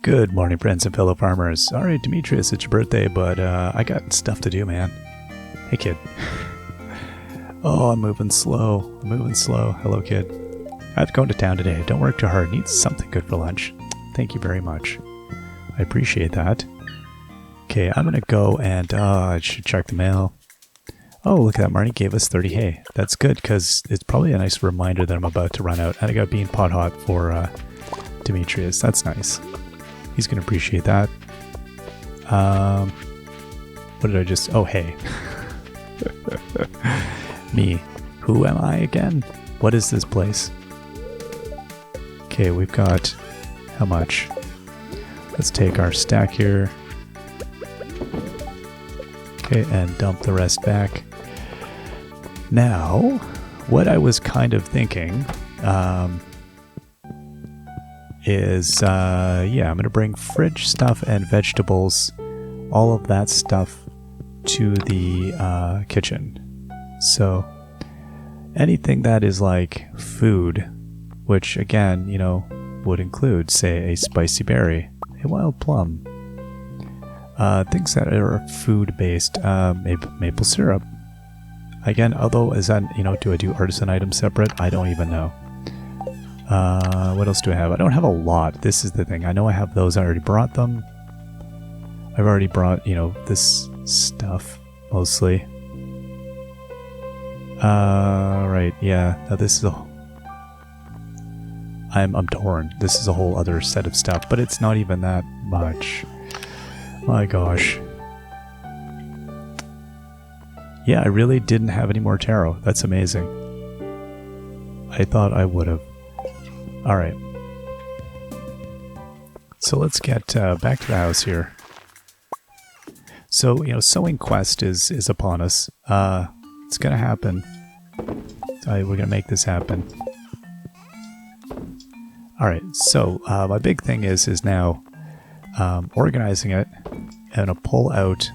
Good morning, friends and fellow farmers. Alright, Demetrius, it's your birthday, but I got stuff to do, man. Hey, kid. Oh, I'm moving slow. Hello, kid. I have to go into town today. Don't work too hard. Need something good for lunch. Thank you very much. I appreciate that. Okay, I'm gonna go and I should check the mail. Oh, look at that. Marnie gave us 30 hay. That's good, because it's probably a nice reminder that I'm about to run out. And I got bean pot hot for Demetrius. That's nice. He's going to appreciate that. What did I just... Oh, hey. Me. Who am I again? What is this place? Okay, we've got... How much? Let's take our stack here. Okay, and dump the rest back. Now, what I was kind of thinking... is, yeah, I'm going to bring fridge stuff and vegetables, all of that stuff, to the kitchen. So, anything that is like food, which again, you know, would include, say, a spicy berry, a wild plum, things that are food-based, maple syrup. Again, although, is that, you know, do I do artisan items separate? I don't even know. What else do I have? I don't have a lot. This is the thing. I know I have those. I already brought them. I've already brought, you know, this stuff mostly. Right. Yeah. Now this is a... I'm torn. This is a whole other set of stuff, but it's not even that much. My gosh. Yeah, I really didn't have any more taro. That's amazing. I thought I would have. Alright. So let's get back to the house here. So, you know, sewing quest is upon us. It's gonna happen. We're gonna make this happen. Alright, so my big thing is now organizing it and to pull out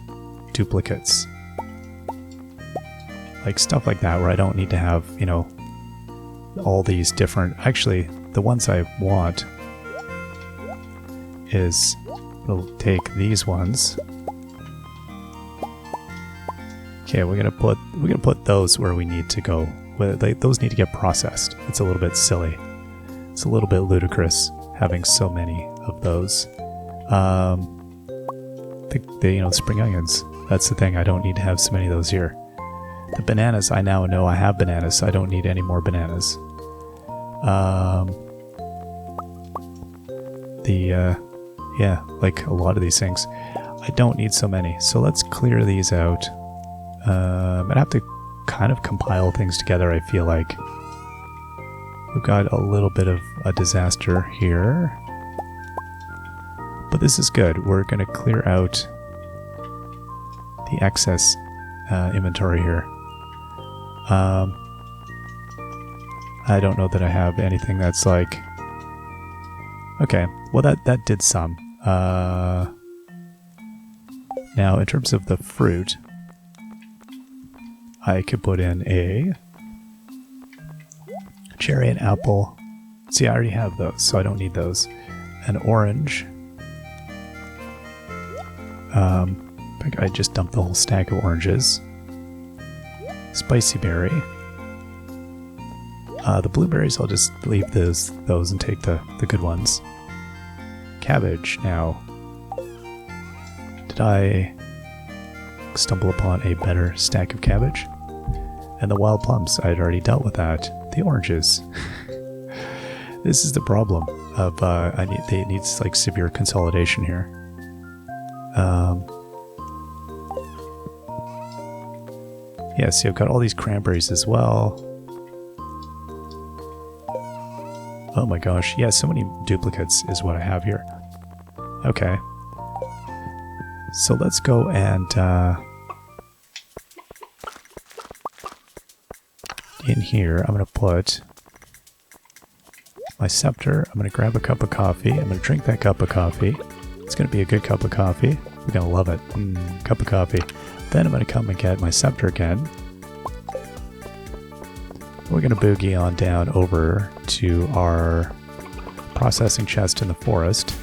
duplicates. Like stuff like that where I don't need to have, you know, all these different... Actually, the ones I want is we'll take these ones. Okay, we're gonna put those where we need to go. Those need to get processed. It's a little bit silly. It's a little bit ludicrous having so many of those. You know, spring onions. That's the thing. I don't need to have so many of those here. The bananas, I now know I have bananas, so I don't need any more bananas. Yeah, like a lot of these things. I don't need so many, so let's clear these out. I'd have to kind of compile things together, I feel like. We've got a little bit of a disaster here. But this is good. We're going to clear out the excess inventory here. I don't know that I have anything that's like... Okay, well that did some. Now, in terms of the fruit, I could put in a cherry and apple. See, I already have those, so I don't need those. An orange. I just dumped the whole stack of oranges. Spicy berry. The blueberries, I'll just leave those and take the good ones. Cabbage, now. Did I stumble upon a better stack of cabbage? And the wild plums, I'd already dealt with that. The oranges. This is the problem of, it needs like severe consolidation here. Yeah, see, I've got all these cranberries as well. Oh my gosh, yeah, so many duplicates is what I have here. Okay. So let's go and, in here, I'm going to put my scepter. I'm going to grab a cup of coffee. I'm going to drink that cup of coffee. It's going to be a good cup of coffee. We're going to love it. Cup of coffee. Then I'm going to come and get my scepter again. We're going to boogie on down over to our processing chest in the forest.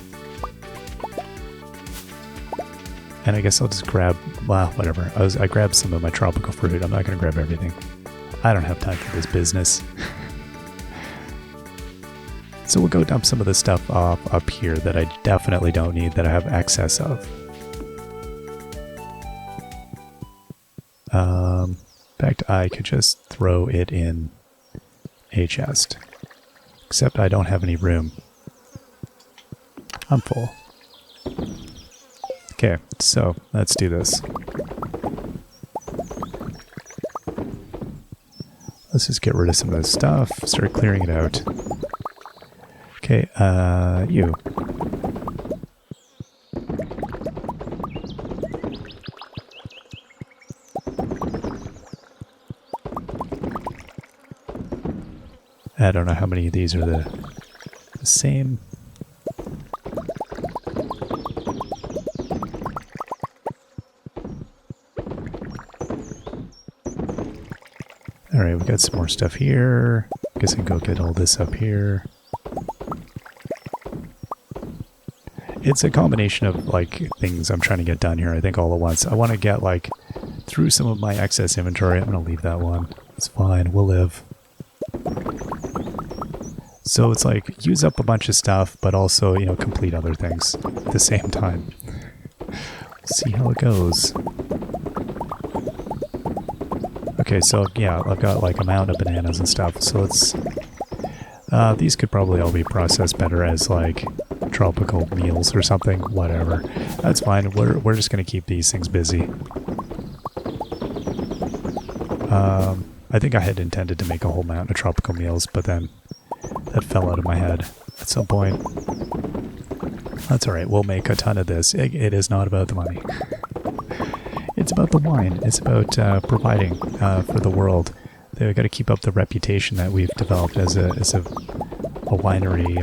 And I guess I'll just grab, well, whatever. I grabbed some of my tropical fruit. I'm not going to grab everything. I don't have time for this business. So we'll go dump some of the stuff off up here that I definitely don't need, that I have excess of. In fact, I could just throw it in a chest. Except I don't have any room. I'm full. Okay, so let's do this. Let's just get rid of some of this stuff, start clearing it out. Okay, you. I don't know how many of these are the same. Alright, we got some more stuff here. Guess I can go get all this up here. It's a combination of, like, things I'm trying to get done here, I think, all at once. I want to get, like, through some of my excess inventory. I'm going to leave that one. It's fine. We'll live. So it's like, use up a bunch of stuff, but also, you know, complete other things at the same time. See how it goes. Okay, so yeah, I've got like a mound of bananas and stuff, so let's... these could probably all be processed better as like tropical meals or something, whatever. That's fine, we're just going to keep these things busy. I think I had intended to make a whole mountain of tropical meals, but then that fell out of my head at some point. That's alright, we'll make a ton of this. It is not about the money. It's about the wine. It's about providing for the world. They've got to keep up the reputation that we've developed as a winery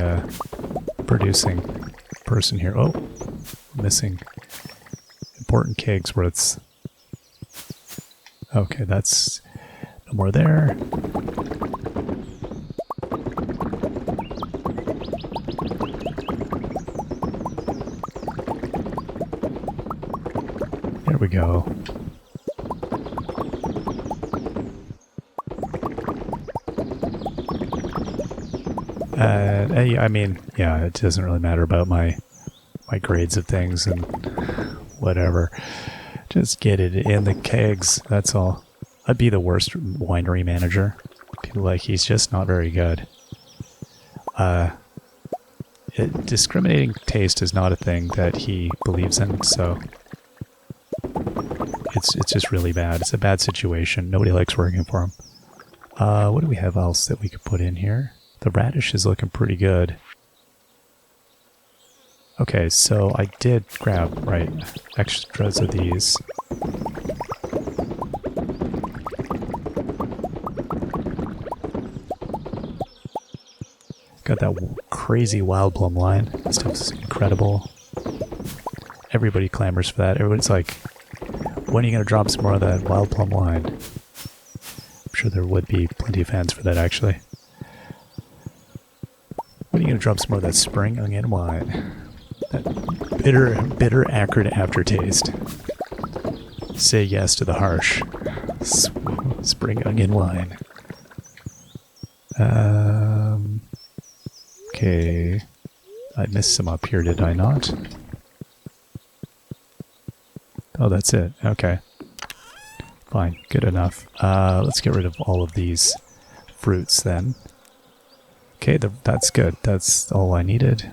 producing person here. Oh, missing important kegs worths. Okay, that's no more there. There we go. I mean, yeah, it doesn't really matter about my grades of things and whatever. Just get it in the kegs, that's all. I'd be the worst winery manager. People like, he's just not very good. Discriminating taste is not a thing that he believes in, so... It's just really bad. It's a bad situation. Nobody likes working for him. What do we have else that we could put in here? The radish is looking pretty good. Okay, so I did grab, right, extras of these. Got that crazy wild plum wine. That stuff's incredible. Everybody clamors for that. Everybody's like, when are you going to drop some more of that wild plum wine? I'm sure there would be plenty of fans for that, actually. When are you going to drop some more of that spring onion wine? That bitter, acrid aftertaste. Say yes to the harsh spring onion wine. Okay. I missed some up here, did I not? Oh, that's it. Okay. Fine. Good enough. Let's get rid of all of these fruits then. Okay, that's good. That's all I needed.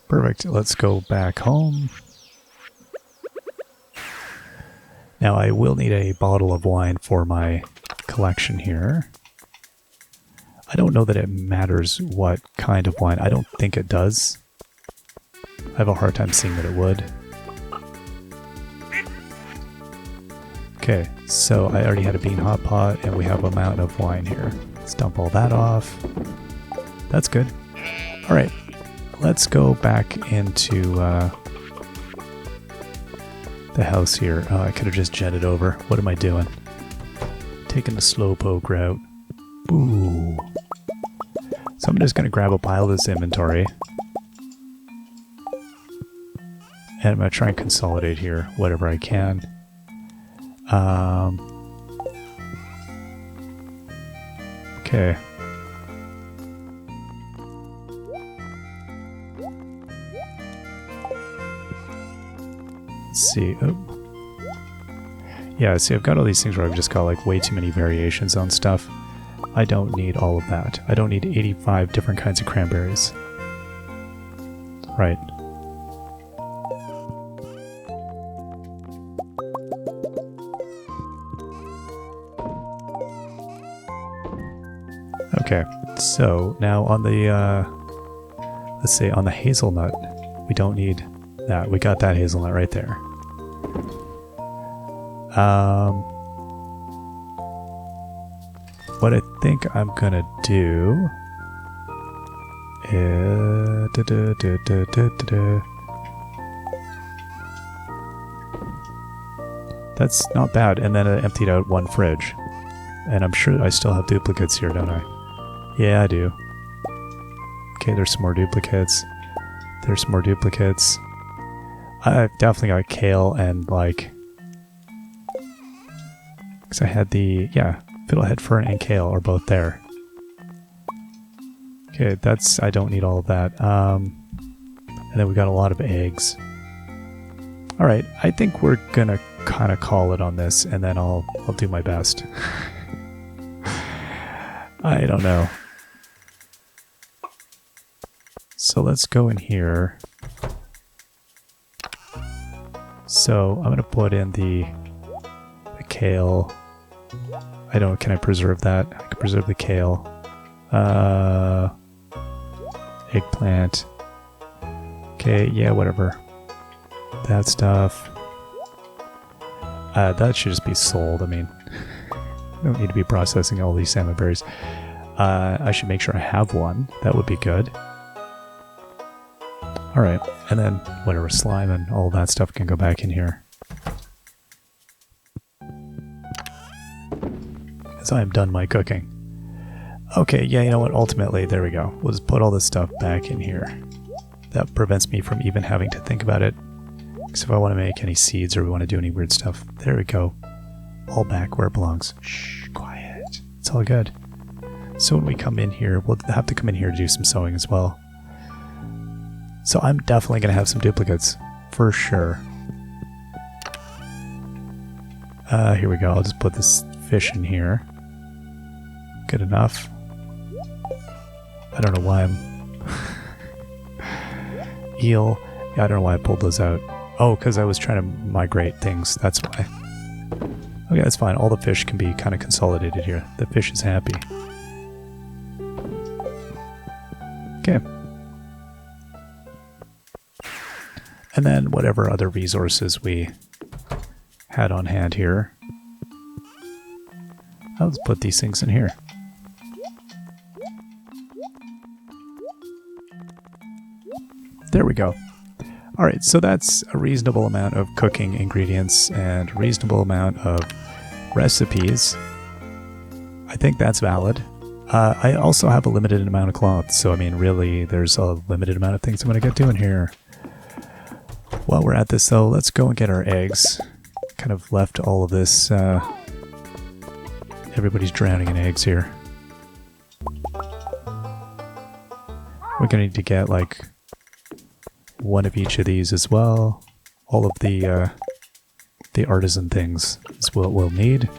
Perfect. Let's go back home. Now I will need a bottle of wine for my collection here. I don't know that it matters what kind of wine. I don't think it does. I have a hard time seeing that it would. Okay, so I already had a bean hot pot and we have a mountain of wine here. Let's dump all that off. That's good. Alright, let's go back into the house here. Oh, I could have just jetted over. What am I doing? Taking the slowpoke route. Boo. So I'm just going to grab a pile of this inventory. And I'm going to try and consolidate here, whatever I can. Okay. Let's see. Oh. Yeah, see, I've got all these things where I've just got like way too many variations on stuff. I don't need all of that. I don't need 85 different kinds of cranberries. Right. Okay, so now on the, let's say on the hazelnut, we don't need that. We got that hazelnut right there. What I think I'm gonna do is... That's not bad, and then I emptied out one fridge. And I'm sure I still have duplicates here, don't I? Yeah, I do. Okay, there's some more duplicates. There's some more duplicates. I've definitely got kale and, like... Because I had the... Yeah, fiddlehead fern and kale are both there. Okay, that's... I don't need all of that. And then we got a lot of eggs. Alright, I think we're gonna kind of call it on this, and then I'll do my best. I don't know. So let's go in here. So I'm going to put in the kale. I don't, can I preserve that? I can preserve the kale. Eggplant. Okay, yeah, whatever. That stuff. That should just be sold. I mean, I don't need to be processing all these salmon berries. I should make sure I have one. That would be good. Alright, and then whatever, slime and all that stuff can go back in here. As I have done my cooking. Okay, yeah, you know what, ultimately, there we go. We'll just put all this stuff back in here. That prevents me from even having to think about it. Because if I want to make any seeds or we want to do any weird stuff, there we go. All back where it belongs. Shh, quiet. It's all good. So when we come in here, we'll have to come in here to do some sewing as well. So I'm definitely going to have some duplicates, for sure. Here we go, I'll just put this fish in here. Good enough. I don't know why I'm... Eel. Yeah, I don't know why I pulled those out. Oh, because I was trying to migrate things, that's why. Okay, that's fine. All the fish can be kind of consolidated here. The fish is happy. Okay. And then whatever other resources we had on hand here. I'll just put these things in here. There we go. Alright, so that's a reasonable amount of cooking ingredients and a reasonable amount of recipes. I think that's valid. I also have a limited amount of cloth, so I mean really there's a limited amount of things I'm going to get doing here. While we're at this though, let's go and get our eggs. Kind of left all of this, everybody's drowning in eggs here. We're going to need to get like one of each of these as well. All of the artisan things is what we'll need.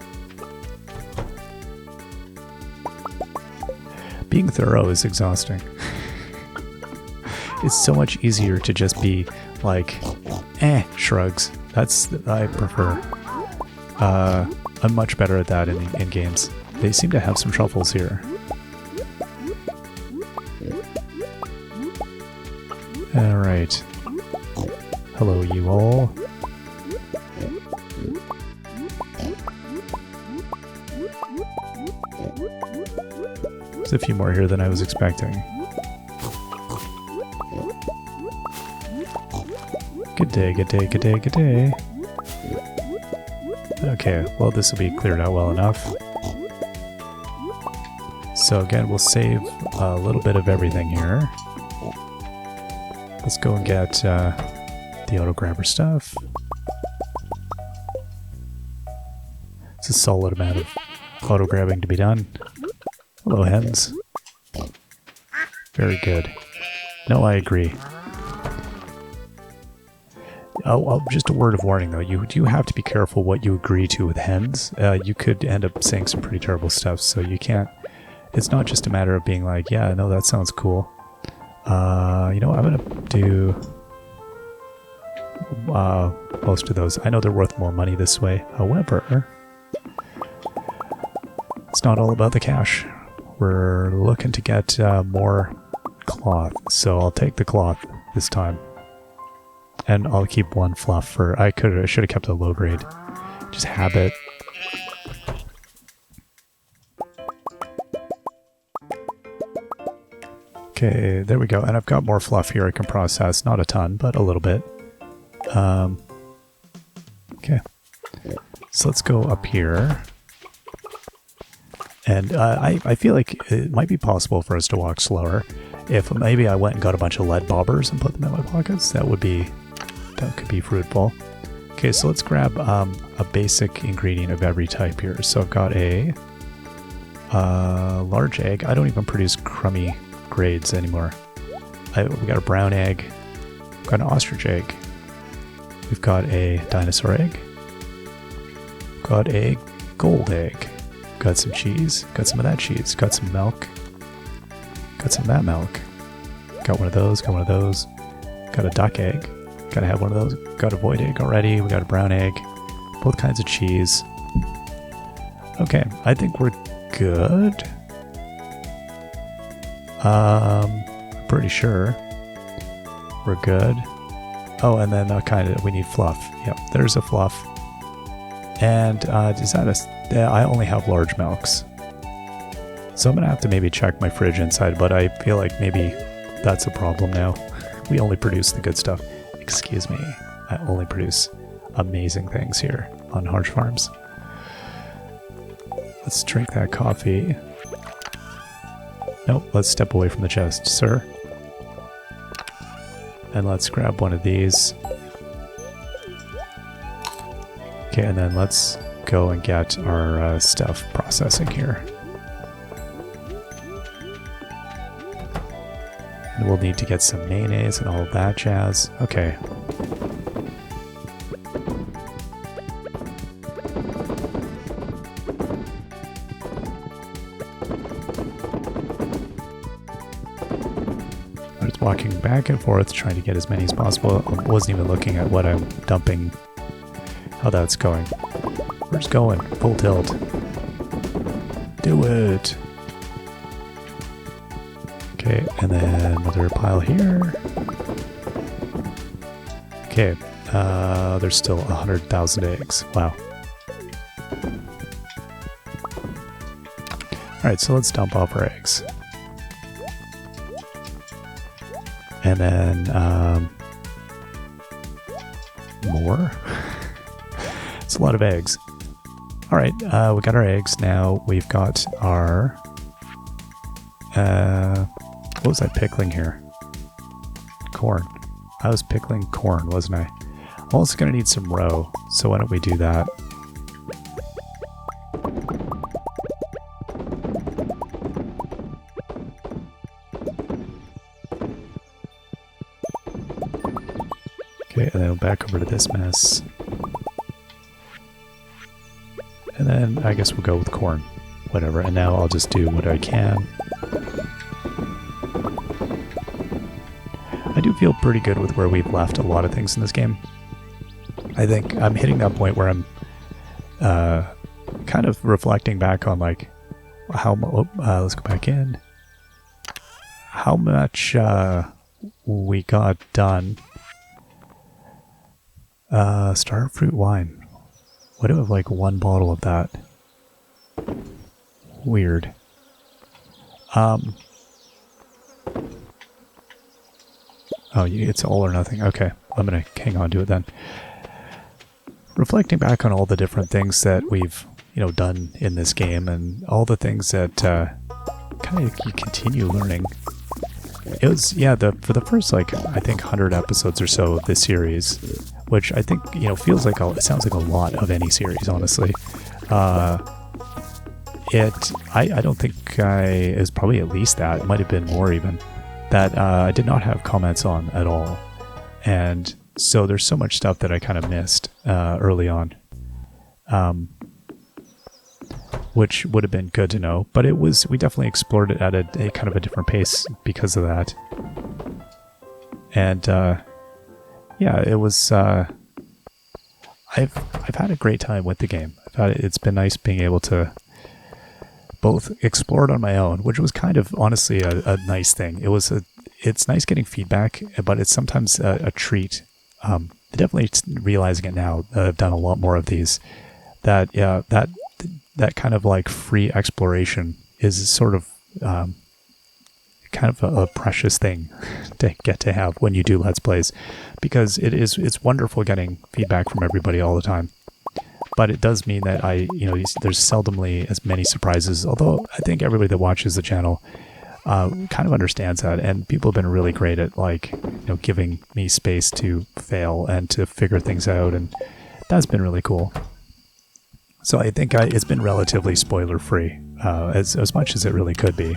Being thorough is exhausting. It's so much easier to just be like, shrugs. That's, I prefer. I'm much better at that in games. They seem to have some truffles here. Alright. Hello, you all. There's a few more here than I was expecting. Good day, good day, good day, good day. Okay, well this will be cleared out well enough. So again, we'll save a little bit of everything here. Let's go and get the auto grabber stuff. It's a solid amount of auto grabbing to be done. Hello, hens. Very good. No, I agree. Oh, just a word of warning though. You do have to be careful what you agree to with hens. You could end up saying some pretty terrible stuff, so you can't. It's not just a matter of being like, yeah, no, that sounds cool. You know, I'm gonna do most of those. I know they're worth more money this way. However, it's not all about the cash. We're looking to get more cloth, so I'll take the cloth this time. And I'll keep one fluff for... I should have kept a low grade. Just habit. Okay, there we go. And I've got more fluff here I can process. Not a ton, but a little bit. Okay. So let's go up here. And I feel like it might be possible for us to walk slower. If maybe I went and got a bunch of lead bobbers and put them in my pockets, that could be fruitful. Okay, so let's grab a basic ingredient of every type here. So I've got a large egg. I don't even produce crummy grades anymore. We got a brown egg. We've got an ostrich egg. We've got a dinosaur egg. We've got a gold egg. Got some cheese. Got some of that cheese. Got some milk. Got some of that milk. Got one of those. Got one of those. Got a duck egg. Gotta have one of those. Got a void egg already. We got a brown egg. Both kinds of cheese. Okay, I think we're good. Pretty sure we're good. Oh, and then we need fluff. Yep, there's a fluff. And is that I only have large milks. So I'm gonna have to maybe check my fridge inside, but I feel like maybe that's a problem now. We only produce the good stuff. Excuse me, I only produce amazing things here on Harsh Farms. Let's drink that coffee. Nope, let's step away from the chest, sir. And let's grab one of these. Okay, and then let's go and get our stuff processing here. And we'll need to get some mayonnaise and all of that jazz. Okay. I'm just walking back and forth trying to get as many as possible. I wasn't even looking at what I'm dumping, how that's going. Where's it going? Full tilt. Do it! Okay, and then another pile here. Okay, there's still 100,000 eggs. Wow. Alright, so let's dump off our eggs. And then, more? It's a lot of eggs. Alright, we got our eggs. Now we've got our... what was I pickling here? Corn. I was pickling corn, wasn't I? I'm also going to need some roe, so why don't we do that? Okay, and then back over to this mess. And then I guess we'll go with corn. Whatever, and now I'll just do what I can. I do feel pretty good with where we've left a lot of things in this game. I think I'm hitting that point where I'm kind of reflecting back on like how let's go back in. How much we got done. Starfruit wine. What do I have like one bottle of that? Weird. Oh, it's all or nothing. Okay, I'm gonna hang on to it then. Reflecting back on all the different things that we've, done in this game, and all the things that kind of you continue learning. It was, yeah, for the first, like, I think 100 episodes or so of this series, which I think, feels like, it sounds like a lot of any series, honestly. I don't think it was probably at least that. It might have been more even. That I did not have comments on at all. And so there's so much stuff that I kind of missed early on. Which would have been good to know. But we definitely explored it at a kind of a different pace because of that. And yeah, it was... I've had a great time with the game. It's been nice being able to both explore it on my own, which was kind of honestly a nice thing. It's nice getting feedback, but it's sometimes a treat. Definitely realizing it now. I've done a lot more of these. That kind of like free exploration is sort of kind of a precious thing to get to have when you do Let's Plays, because it's wonderful getting feedback from everybody all the time. But it does mean that there's seldomly as many surprises, although I think everybody that watches the channel kind of understands that, and people have been really great at giving me space to fail and to figure things out, and that's been really cool. So I think it's been relatively spoiler free, as much as it really could be.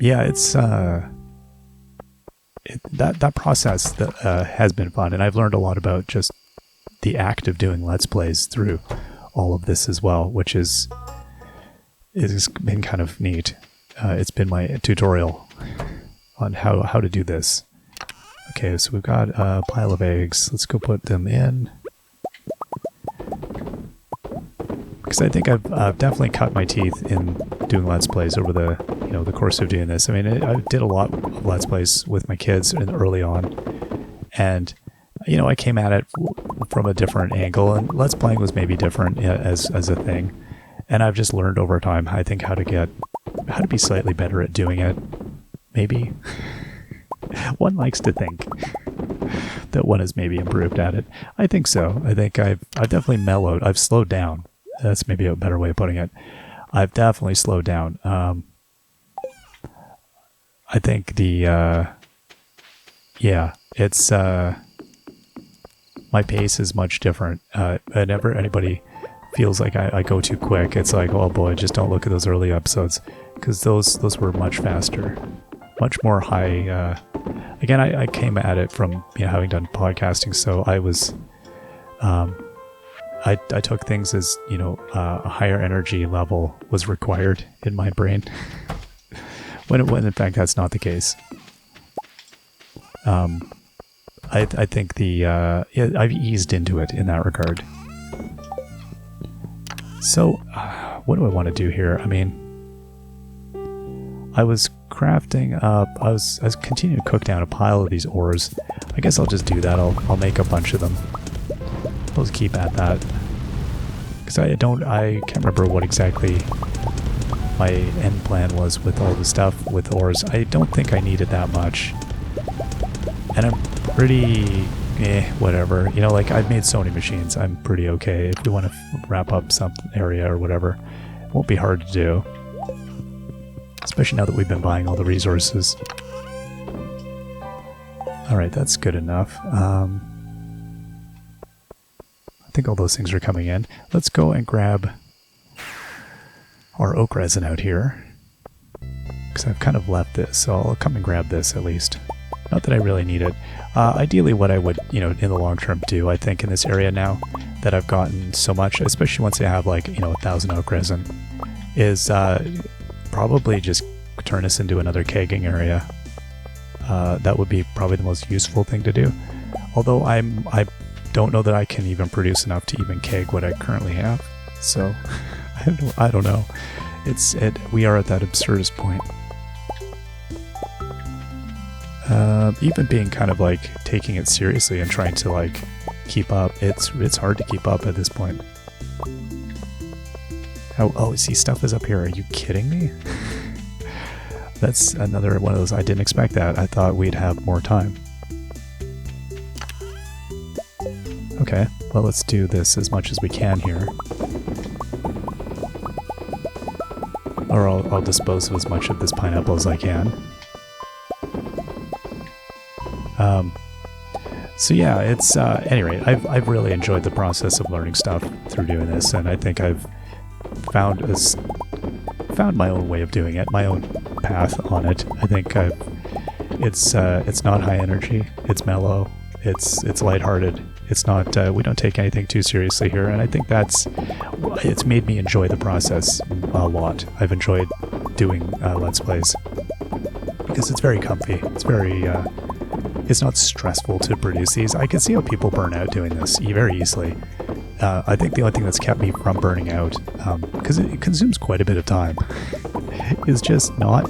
Yeah, it's that process that has been fun, and I've learned a lot about just the act of doing Let's Plays through all of this as well, which is been kind of neat. It's been my tutorial on how to do this. Okay, so we've got a pile of eggs. Let's go put them in. Because I think I've definitely cut my teeth in doing Let's Plays over the course of doing this. I mean, I did a lot of Let's Plays with my kids early on, and I came at it from a different angle, and Let's Playing was maybe different as a thing. And I've just learned over time, I think, how to be slightly better at doing it. Maybe one likes to think that one has maybe improved at it. I think so. I think I've definitely mellowed. I've slowed down. That's maybe a better way of putting it. I've definitely slowed down. I think it's my pace is much different. Whenever anybody feels like I go too quick, it's like, oh boy, just don't look at those early episodes, because those were much faster, much more high. Again, I came at it from having done podcasting, so I was. I took things as, a higher energy level was required in my brain, when in fact that's not the case. I think I've eased into it in that regard. So, what do I want to do here? I mean, I was crafting up, I was continuing to cook down a pile of these ores. I guess I'll just do that. I'll make a bunch of them. I'll just keep at that. Because I can't remember what exactly my end plan was with all the stuff with ores. I don't think I needed that much. And I'm pretty, whatever. I've made so many machines. I'm pretty okay. If we want to wrap up some area or whatever, it won't be hard to do. Especially now that we've been buying all the resources. Alright, that's good enough. I think all those things are coming in. Let's go and grab our oak resin out here, because I've kind of left this, so I'll come and grab this at least. Not that I really need it. Ideally what I would, in the long term do, I think, in this area now that I've gotten so much, especially once I have 1,000 oak resin, is probably just turn this into another kegging area. That would be probably the most useful thing to do. Although I don't know that I can even produce enough to even keg what I currently have. So, I don't know. We are at that absurdist point. Even being kind of taking it seriously and trying to keep up, it's hard to keep up at this point. Oh, see, stuff is up here. Are you kidding me? That's another one of those. I didn't expect that. I thought we'd have more time. Okay, well, let's do this as much as we can here. or I'll dispose of as much of this pineapple as I can. So yeah, it's at any rate, I've really enjoyed the process of learning stuff through doing this, and I think I've found my own way of doing it, my own path on it. I think it's not high energy, it's mellow, it's lighthearted. It's not we don't take anything too seriously here, and I think it's made me enjoy the process a lot. I've enjoyed doing Let's Plays because it's very comfy. It's very it's not stressful to produce these. I can see how people burn out doing this very easily. I think the only thing that's kept me from burning out, because it consumes quite a bit of time, is just not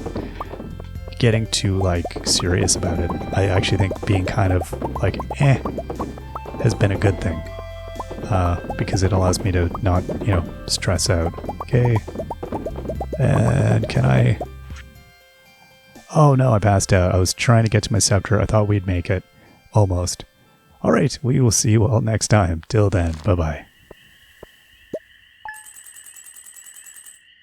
getting too like serious about it. I actually think being kind of like has been a good thing, because it allows me to not, stress out. Okay, and can I... Oh no, I passed out. I was trying to get to my scepter. I thought we'd make it. Almost. Alright, we will see you all next time. Till then, bye-bye.